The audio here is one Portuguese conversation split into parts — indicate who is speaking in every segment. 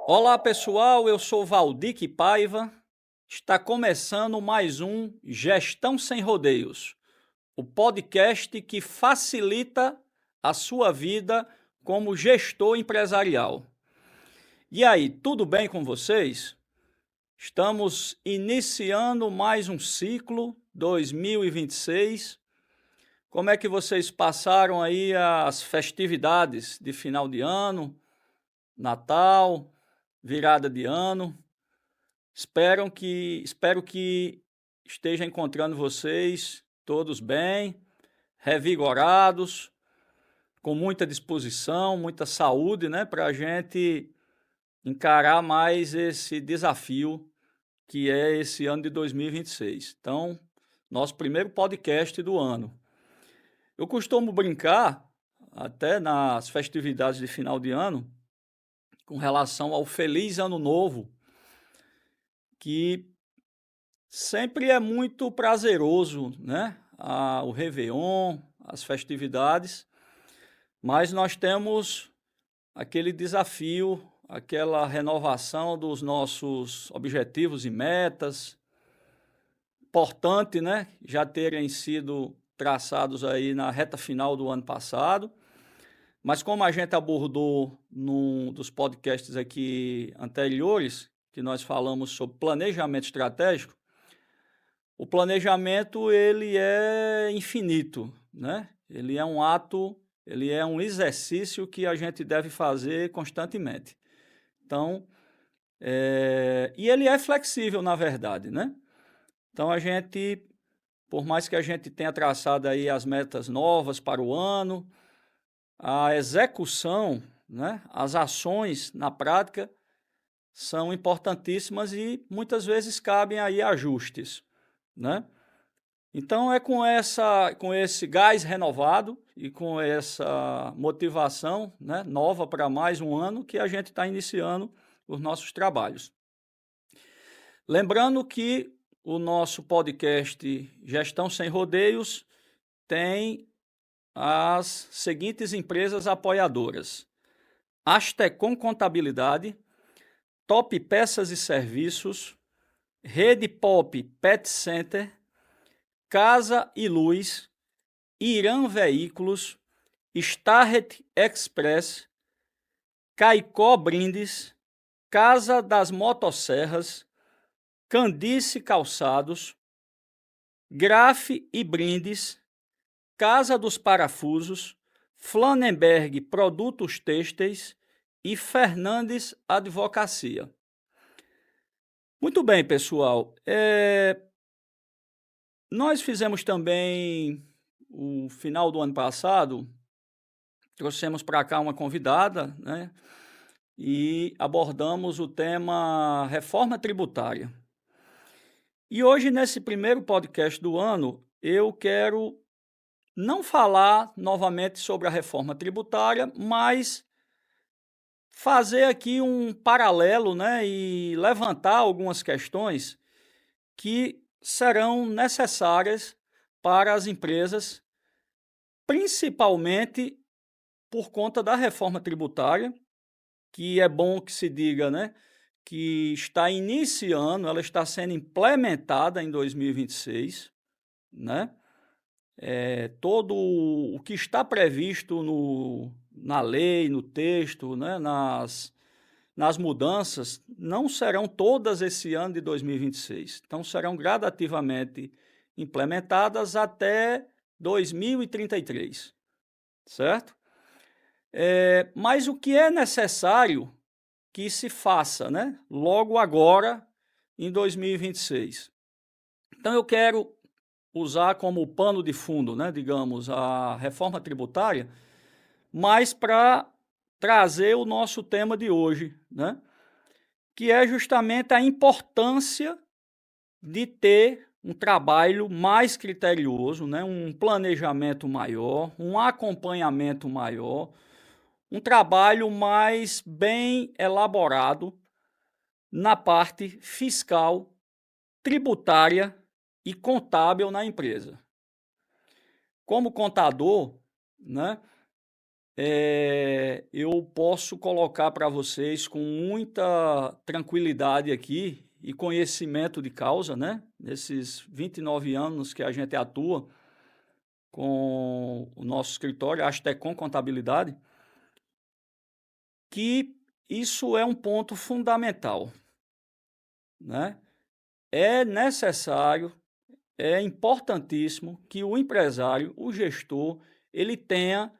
Speaker 1: Olá pessoal, eu sou Valdir Paiva. Está começando mais um Gestão Sem Rodeios, o podcast que facilita a sua vida como gestor empresarial. E aí, tudo bem com vocês? Estamos iniciando mais um ciclo 2026. Como é que vocês passaram aí as festividades de final de ano, Natal, virada de ano? Espero que esteja encontrando vocês todos bem, revigorados, com muita disposição, muita saúde, né, para a gente encarar mais esse desafio que é esse ano de 2026. Então, nosso primeiro podcast do ano. Eu costumo brincar, até nas festividades de final de ano, com relação ao Feliz Ano Novo, que sempre é muito prazeroso, né? O Réveillon, as festividades, mas nós temos aquele desafio, aquela renovação dos nossos objetivos e metas. Importante, né? Já terem sido traçados aí na reta final do ano passado, mas como a gente abordou num dos podcasts aqui anteriores, que nós falamos sobre planejamento estratégico, o planejamento ele é infinito, né? Ele é um exercício que a gente deve fazer constantemente. Então, e ele é flexível, na verdade, né? Então, por mais que a gente tenha traçado aí as metas novas para o ano, a execução, né? As ações na prática são importantíssimas e muitas vezes cabem aí ajustes, né? Então é com esse gás renovado e com essa motivação, né, nova para mais um ano que a gente está iniciando os nossos trabalhos. Lembrando que o nosso podcast Gestão Sem Rodeios tem as seguintes empresas apoiadoras: Astecom Contabilidade, Top Peças e Serviços, Rede Pop Pet Center, Casa e Luz, Irã Veículos, Starret Express, Caicó Brindes, Casa das Motosserras, Candice Calçados, Grafe e Brindes, Casa dos Parafusos, Flanenberg Produtos Têxteis e Fernandes Advocacia. Muito bem, pessoal. Nós fizemos também, o final do ano passado, trouxemos para cá uma convidada, né? E abordamos o tema reforma tributária. E hoje, nesse primeiro podcast do ano, eu quero não falar novamente sobre a reforma tributária, mas fazer aqui um paralelo, né, e levantar algumas questões que serão necessárias para as empresas, principalmente por conta da reforma tributária, que é bom que se diga, né, que está iniciando, ela está sendo implementada em 2026, né? Todo o que está previsto na lei, no texto, né, nas mudanças, não serão todas esse ano de 2026. Então, serão gradativamente implementadas até 2033, certo? Mas o que é necessário que se faça, né, logo agora, em 2026? Então, eu quero usar como pano de fundo, né, digamos, a reforma tributária, mas para trazer o nosso tema de hoje, né, que é justamente a importância de ter um trabalho mais criterioso, né, um planejamento maior, um acompanhamento maior, um trabalho mais bem elaborado na parte fiscal, tributária e contábil na empresa. Como contador, né, eu posso colocar para vocês com muita tranquilidade aqui e conhecimento de causa, né, nesses 29 anos que a gente atua com o nosso escritório, a Astecom Contabilidade, que isso é um ponto fundamental, né? É necessário, é importantíssimo que o empresário, o gestor, ele tenha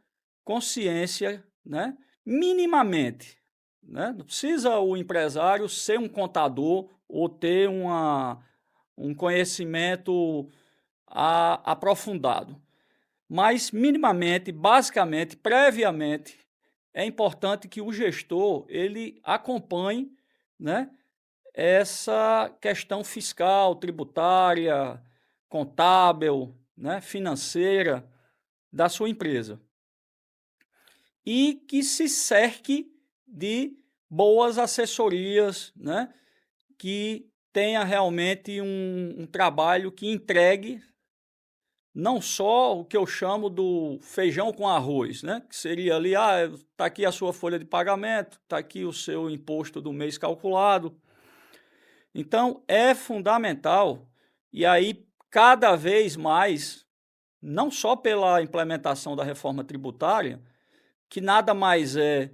Speaker 1: consciência, né, minimamente, né? Não precisa o empresário ser um contador ou ter um conhecimento aprofundado, mas minimamente, basicamente, previamente, é importante que o gestor ele acompanhe, né, essa questão fiscal, tributária, contábil, né, financeira da sua empresa. E que se cerque de boas assessorias, né, que tenha realmente um trabalho que entregue não só o que eu chamo do feijão com arroz, né, que seria ali, tá aqui a sua folha de pagamento, tá aqui o seu imposto do mês calculado. Então é fundamental, e aí cada vez mais, não só pela implementação da reforma tributária, que nada mais é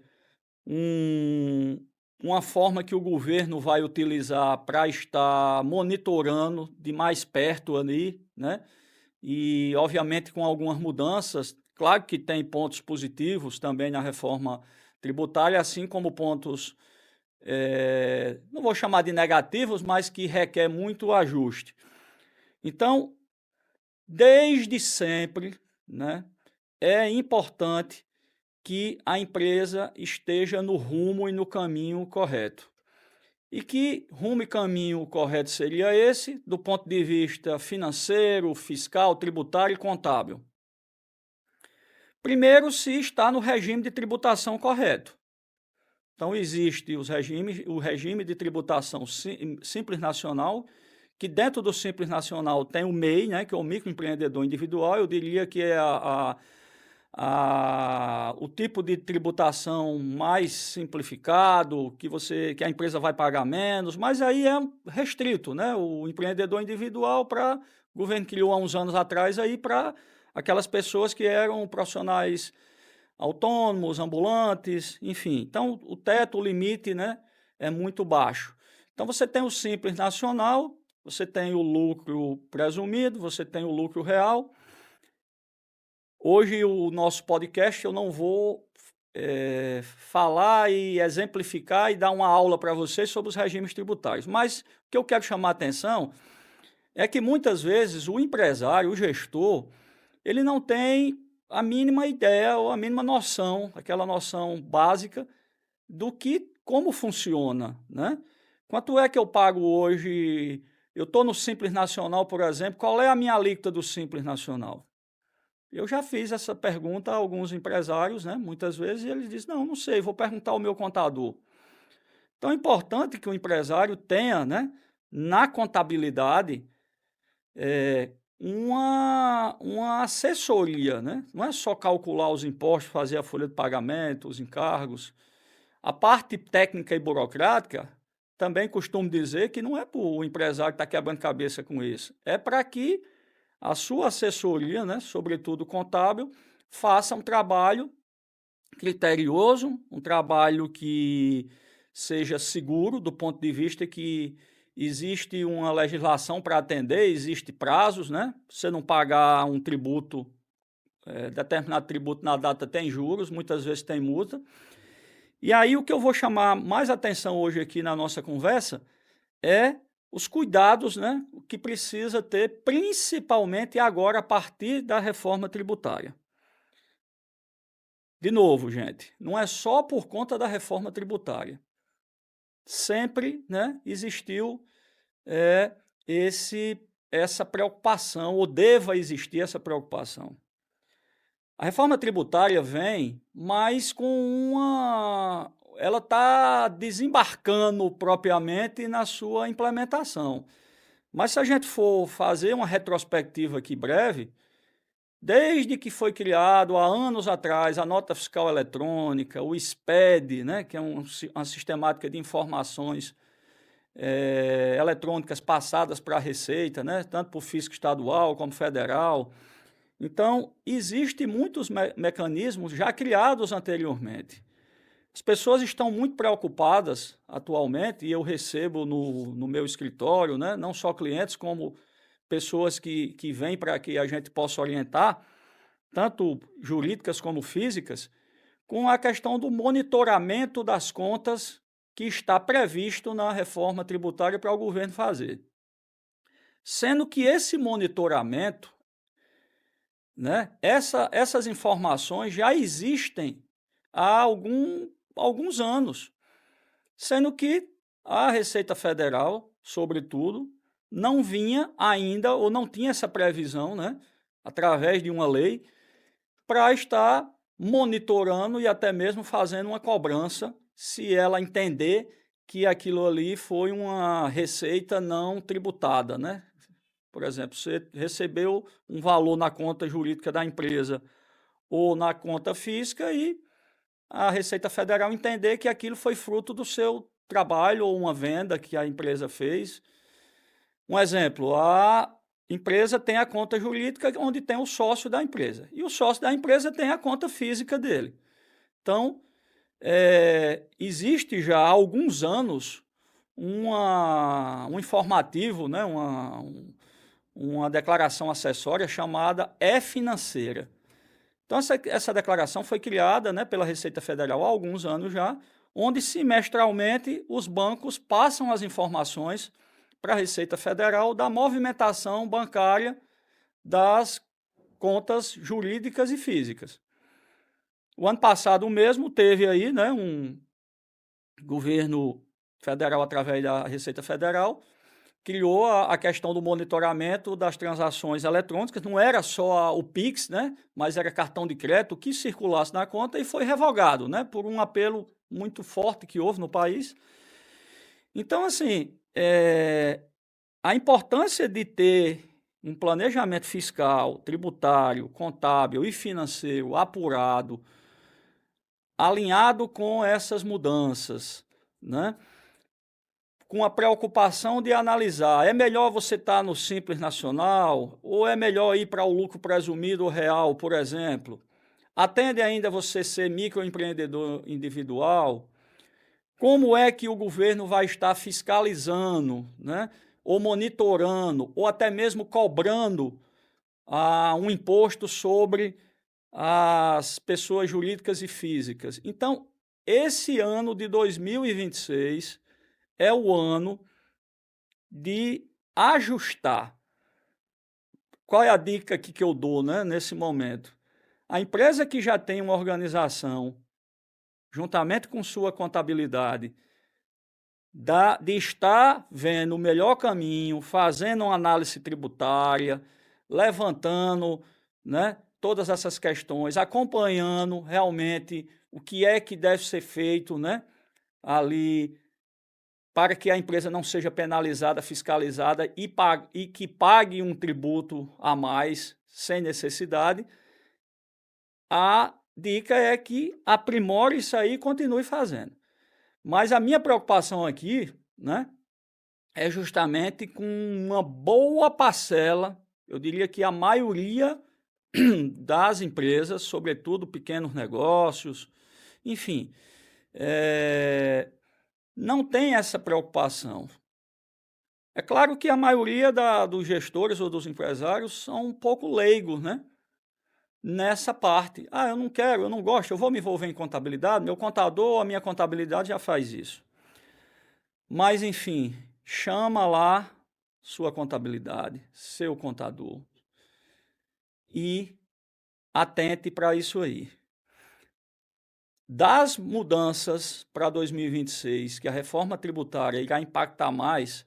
Speaker 1: uma forma que o governo vai utilizar para estar monitorando de mais perto ali, né? E, obviamente, com algumas mudanças, claro que tem pontos positivos também na reforma tributária, assim como pontos, não vou chamar de negativos, mas que requer muito ajuste. Então, desde sempre, né, é importante que a empresa esteja no rumo e no caminho correto. E que rumo e caminho correto seria esse, do ponto de vista financeiro, fiscal, tributário e contábil? Primeiro, se está no regime de tributação correto. Então, existe o regime de tributação Simples Nacional, que dentro do Simples Nacional tem o MEI, né, que é o microempreendedor individual, eu diria que é o tipo de tributação mais simplificado, que a empresa vai pagar menos, mas aí é restrito, né? O empreendedor individual o governo criou há uns anos atrás aí para aquelas pessoas que eram profissionais autônomos, ambulantes, enfim. Então, o teto, o limite, né, é muito baixo. Então, você tem o Simples Nacional, você tem o lucro presumido, você tem o lucro real. Hoje, o nosso podcast, eu não vou falar e exemplificar e dar uma aula para vocês sobre os regimes tributários, mas o que eu quero chamar a atenção é que muitas vezes o empresário, o gestor, ele não tem a mínima ideia ou a mínima noção, aquela noção básica como funciona, né? Quanto é que eu pago hoje? Eu estou no Simples Nacional, por exemplo, qual é a minha alíquota do Simples Nacional? Eu já fiz essa pergunta a alguns empresários, né, muitas vezes, e eles dizem, não sei, vou perguntar ao meu contador. Então é importante que o empresário tenha, né, na contabilidade, uma assessoria, né? Não é só calcular os impostos, fazer a folha de pagamento, os encargos. A parte técnica e burocrática, também costumo dizer que não é para o empresário estar quebrando cabeça com isso, é para que a sua assessoria, né, sobretudo contábil, faça um trabalho criterioso, um trabalho que seja seguro do ponto de vista que existe uma legislação para atender, existe prazos, né? Você não pagar um tributo, determinado tributo na data tem juros, muitas vezes tem multa. E aí o que eu vou chamar mais atenção hoje aqui na nossa conversa é os cuidados, né, que precisa ter, principalmente agora a partir da reforma tributária. De novo, gente, não é só por conta da reforma tributária. Sempre, né, existiu essa preocupação, ou deva existir essa preocupação. A reforma tributária vem, mas ela está desembarcando propriamente na sua implementação. Mas se a gente for fazer uma retrospectiva aqui breve, Desde que foi criado há anos atrás a nota fiscal eletrônica, o SPED, né, que é uma sistemática de informações eletrônicas passadas para a Receita, né, tanto para o fisco estadual como federal. Então, existem muitos mecanismos já criados anteriormente. As pessoas estão muito preocupadas atualmente, e eu recebo no meu escritório, né, não só clientes, como pessoas que vêm para que a gente possa orientar, tanto jurídicas como físicas, com a questão do monitoramento das contas que está previsto na reforma tributária para o governo fazer. Sendo que esse monitoramento, né, essas informações já existem há alguns anos, sendo que a Receita Federal, sobretudo, não vinha ainda ou não tinha essa previsão, né, através de uma lei, para estar monitorando e até mesmo fazendo uma cobrança, se ela entender que aquilo ali foi uma receita não tributada, né? Por exemplo, você recebeu um valor na conta jurídica da empresa ou na conta física e a Receita Federal entender que aquilo foi fruto do seu trabalho ou uma venda que a empresa fez. Um exemplo, a empresa tem a conta jurídica onde tem o sócio da empresa, e o sócio da empresa tem a conta física dele. Então, existe já há alguns anos um informativo, né, uma declaração acessória chamada E-Financeira. Então, essa declaração foi criada, né, pela Receita Federal há alguns anos já, onde semestralmente os bancos passam as informações para a Receita Federal da movimentação bancária das contas jurídicas e físicas. O ano passado mesmo teve aí, né, um governo federal, através da Receita Federal, criou a questão do monitoramento das transações eletrônicas. Não era só o Pix, né, mas era cartão de crédito que circulasse na conta, e foi revogado, né, por um apelo muito forte que houve no país. Então, assim, a importância de ter um planejamento fiscal, tributário, contábil e financeiro apurado, alinhado com essas mudanças, né? Com a preocupação de analisar, é melhor você estar no Simples Nacional ou é melhor ir para o lucro presumido real, por exemplo? Atende ainda você ser microempreendedor individual? Como é que o governo vai estar fiscalizando, né? Ou monitorando, ou até mesmo cobrando um imposto sobre as pessoas jurídicas e físicas? Então, esse ano de 2026 é o ano de ajustar. Qual é a dica aqui que eu dou, né, nesse momento? A empresa que já tem uma organização, juntamente com sua contabilidade, de estar vendo o melhor caminho, fazendo uma análise tributária, levantando, né, todas essas questões, acompanhando realmente o que é que deve ser feito, né, ali, para que a empresa não seja penalizada, fiscalizada e que pague um tributo a mais sem necessidade. A dica é que aprimore isso aí e continue fazendo. Mas a minha preocupação aqui, né, é justamente com uma boa parcela, eu diria que a maioria das empresas, sobretudo pequenos negócios, enfim, não tem essa preocupação. É claro que a maioria dos gestores ou dos empresários são um pouco leigos, né, nessa parte. Ah, eu não quero, eu não gosto, eu vou me envolver em contabilidade, meu contador, a minha contabilidade já faz isso. Mas, enfim, chama lá sua contabilidade, seu contador, e atente para isso aí. Das mudanças para 2026, que a reforma tributária irá impactar mais,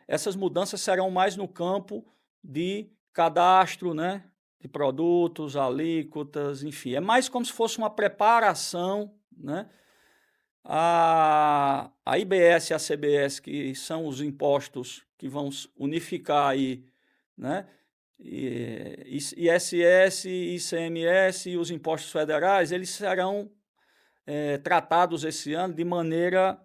Speaker 1: essas mudanças serão mais no campo de cadastro, né, de produtos, alíquotas, enfim. É mais como se fosse uma preparação, né? A IBS e a CBS, que são os impostos que vão unificar aí, né, ISS, ICMS e os impostos federais, eles serão tratados esse ano de maneira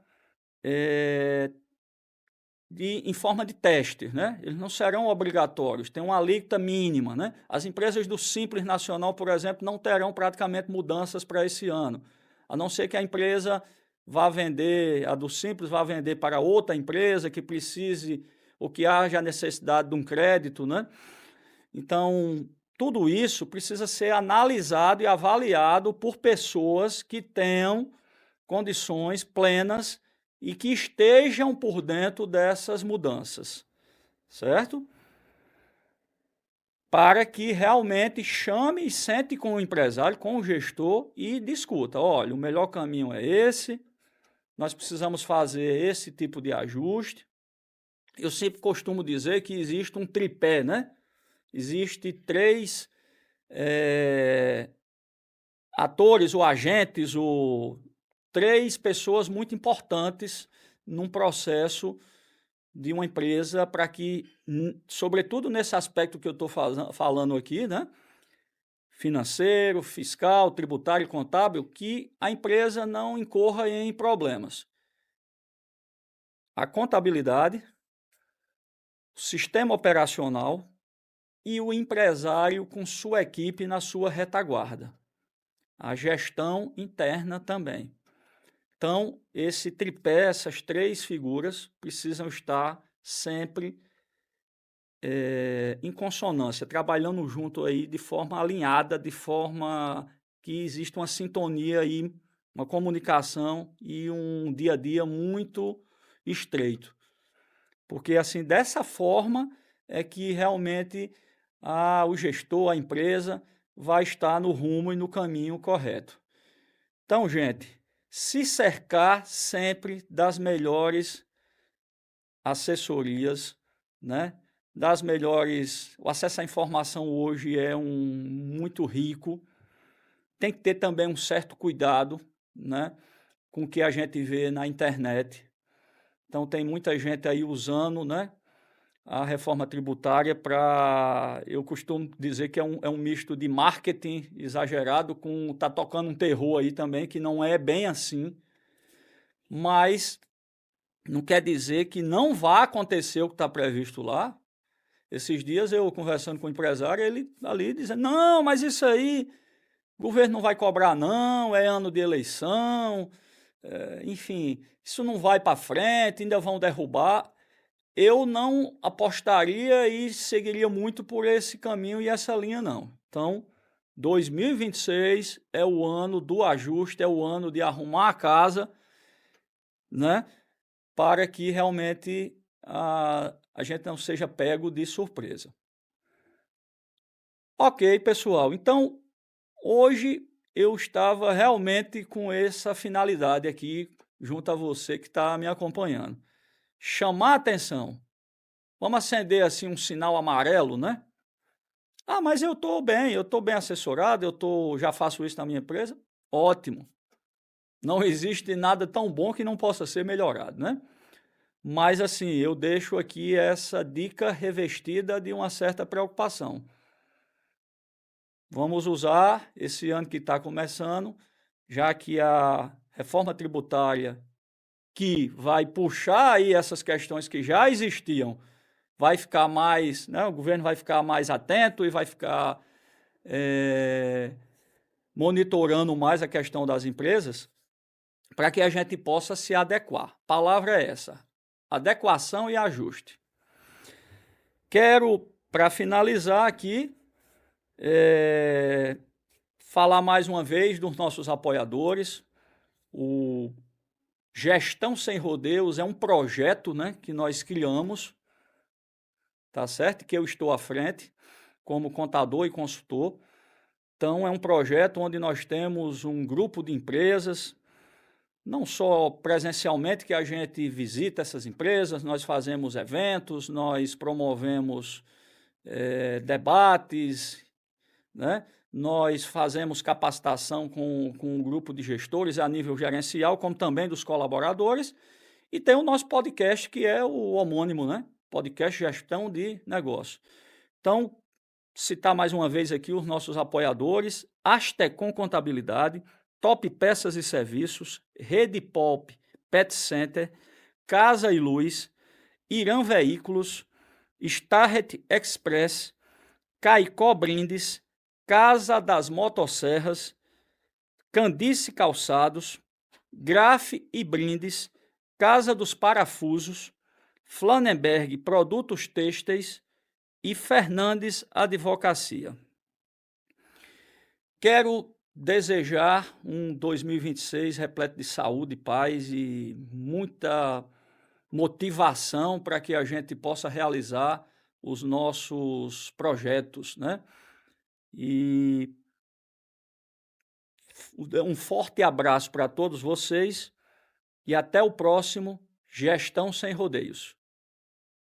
Speaker 1: em forma de teste, né? Eles não serão obrigatórios, tem uma alíquota mínima, né? As empresas do Simples Nacional, por exemplo, não terão praticamente mudanças para esse ano, a não ser que a empresa vá vender, a do Simples vá vender para outra empresa que precise ou que haja a necessidade de um crédito, né? Então, tudo isso precisa ser analisado e avaliado por pessoas que tenham condições plenas e que estejam por dentro dessas mudanças, certo? Para que realmente chame e sente com o empresário, com o gestor e discuta. Olha, o melhor caminho é esse, nós precisamos fazer esse tipo de ajuste. Eu sempre costumo dizer que existe um tripé, né? Existe três atores ou agentes ou três pessoas muito importantes num processo de uma empresa para que, sobretudo nesse aspecto que eu estou falando aqui, né? Financeiro, fiscal, tributário e contábil, que a empresa não incorra em problemas. A contabilidade, o sistema operacional e o empresário com sua equipe na sua retaguarda. A gestão interna também. Então, esse tripé, essas três figuras precisam estar sempre em consonância, trabalhando junto aí de forma alinhada, de forma que existe uma sintonia aí, uma comunicação e um dia a dia muito estreito. Porque assim, dessa forma é que realmente o gestor, a empresa, vai estar no rumo e no caminho correto. Então, gente, se cercar sempre das melhores assessorias, né? Das melhores. O acesso à informação hoje é muito rico. Tem que ter também um certo cuidado, né? Com o que a gente vê na internet. Então, tem muita gente aí usando, né? A reforma tributária para, eu costumo dizer que é um misto de marketing exagerado com, tá tocando um terror aí também, que não é bem assim, mas não quer dizer que não vá acontecer o que está previsto lá. Esses dias eu conversando com o empresário, ele ali dizendo, não, mas isso aí, o governo não vai cobrar não, é ano de eleição, enfim, isso não vai para frente, ainda vão derrubar. Eu não apostaria e seguiria muito por esse caminho e essa linha, não. Então, 2026 é o ano do ajuste, é o ano de arrumar a casa, né? Para que realmente a gente não seja pego de surpresa. Ok, pessoal. Então, hoje eu estava realmente com essa finalidade aqui, junto a você que está me acompanhando. Chamar a atenção. Vamos acender assim um sinal amarelo, né? Ah, mas eu estou bem assessorado, já faço isso na minha empresa. Ótimo. Não existe nada tão bom que não possa ser melhorado, né? Mas assim, eu deixo aqui essa dica revestida de uma certa preocupação. Vamos usar esse ano que está começando, já que a reforma tributária que vai puxar aí essas questões que já existiam, vai ficar mais, né, o governo vai ficar mais atento e vai ficar monitorando mais a questão das empresas, para que a gente possa se adequar. A palavra é essa, adequação e ajuste. Quero, para finalizar aqui, falar mais uma vez dos nossos apoiadores. O Gestão Sem Rodeios é um projeto, né, que nós criamos, tá certo? Que eu estou à frente como contador e consultor. Então, é um projeto onde nós temos um grupo de empresas, não só presencialmente que a gente visita essas empresas, nós fazemos eventos, nós promovemos debates, né? Nós fazemos capacitação com um grupo de gestores a nível gerencial, como também dos colaboradores, e tem o nosso podcast, que é o homônimo, né? Podcast Gestão de Negócio. Então, citar mais uma vez aqui os nossos apoiadores: Astecom Contabilidade, Top Peças e Serviços, Rede Pop Pet Center, Casa e Luz, Irã Veículos, Starret Express, Caicó Brindes, Casa das Motosserras, Candice Calçados, Graf e Brindes, Casa dos Parafusos, Flanenberg Produtos Têxteis e Fernandes Advocacia. Quero desejar um 2026 repleto de saúde, paz e muita motivação para que a gente possa realizar os nossos projetos, né? E um forte abraço para todos vocês e até o próximo Gestão Sem Rodeios.